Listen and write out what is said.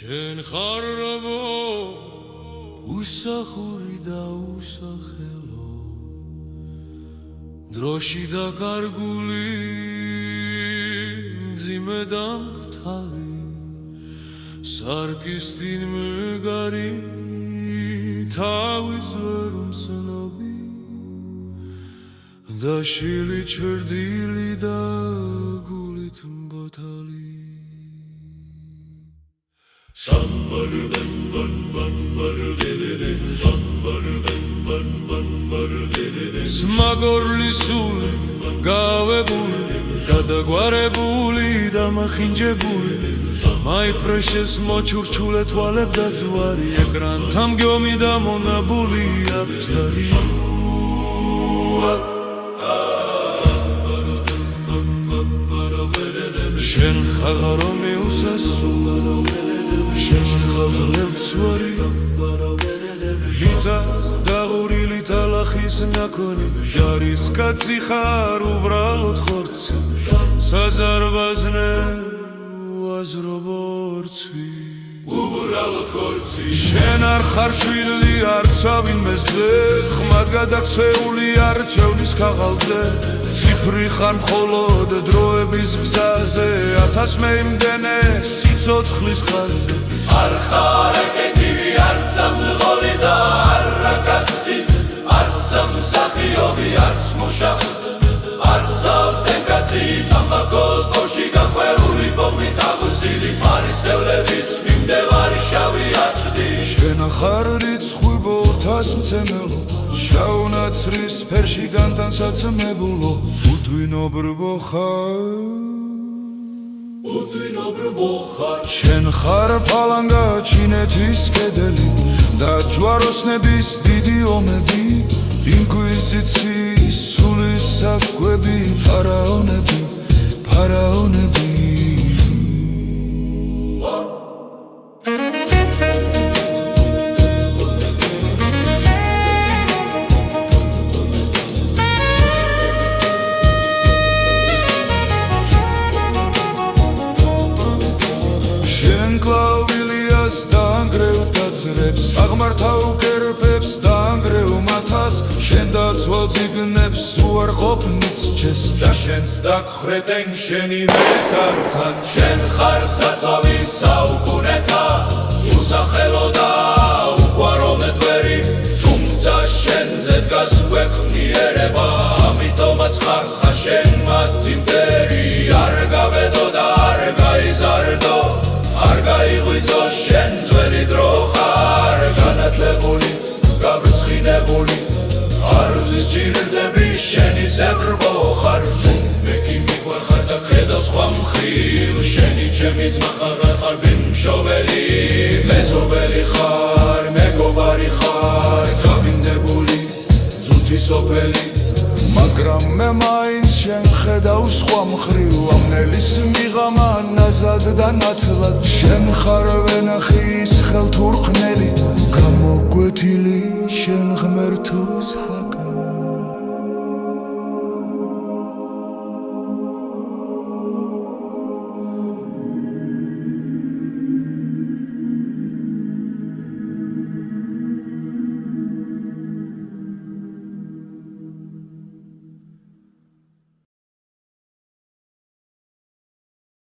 შენ ხარბო უსახური და უსახელო დროში და კარგული მძიმე და მკთალი სარკისტინ მეგარი თავის ვერ მსნობი და შილი ჩერდილი და გულით მბათალი სმაგორლის სული გავებული გადაგვარებული და მახინჯებული მაიფრეშეს მოჩურჩულე თვალებ და ძვარი ეკრანთან მგიომი და მონაბული აფთარი შენ ხაღარო მიუსასულა შენ ხაღლებ ძვარი მიწას დაღურილი ტალახის ნაკონი ჟარის კაცი ხარ უბრალოდ ხორცი საზარბაზნე აზრობორცი უბრალოდ ხორცი შენ არ ხარ შვილი არცავინ მესზე ხმად გადაქცეული არჩევნის ქაღალზე ციფრი ხარ მხოლოდ დროების გზაზე ათას მე იმდენე სიცოცხლის ხაზზე არ ხარ ეკეთივი არც ამღოლი და არ რაკაცი არც სამსახიობი არც მუშა არც ავცენკაცი თამბაქოს ბოში გახვეული ბომით აღუსილი მარისევლების მიმდევარი შავი აჭდი შენ ხარ რიცხვი ბოთას მცემელო შაუნაცრის ფერში განტანსაცმებულო უთვინობრბო ხარ შენ ხარ ფალანგა ჩინეთის კედელი და ჯვაროსნების დიდი ომები ინკვიზიციის სულის საკვები ფარაონები შენ კლავილიას დაანგრევ დაძრებს აღმართავ კერპებს დაანგრევ მათას შენ დაცვალ ციგნებს უარ ყოფნიც ჩეს და შენს დაგხრეტენ შენივე გართან შენ ხარ საწავი საუკუნეთა უსახელო და უყვარო მეტვერი თუმცა შენზე დგას გვექმნიერება ამიტომაც ხარ შენ მათი მტერი არ გაბედო და არ გაიზარდო არ გაიღვიძო შენ ძველი დრო ხარ განათლებული გაბრწყინებული არ ვზისჭირდები შენი ზებრბო ხარ მე კი მიყვარხარ და ხედავ სხვა მხრივ შენი ჩემი ძმა ხარ ბიმშობელი მეზობელი ხარ მეგობარი ხარ გამინდებული ძუთი სოფელი მაგრამ მე მაინც შენ ხედავ სხვა მხრივ ამნელის მიღამა ნაზად და ნათლად შენ ხარ ვენახის ხელთურხნელი გამოგვეთილი შენ ღმერთოს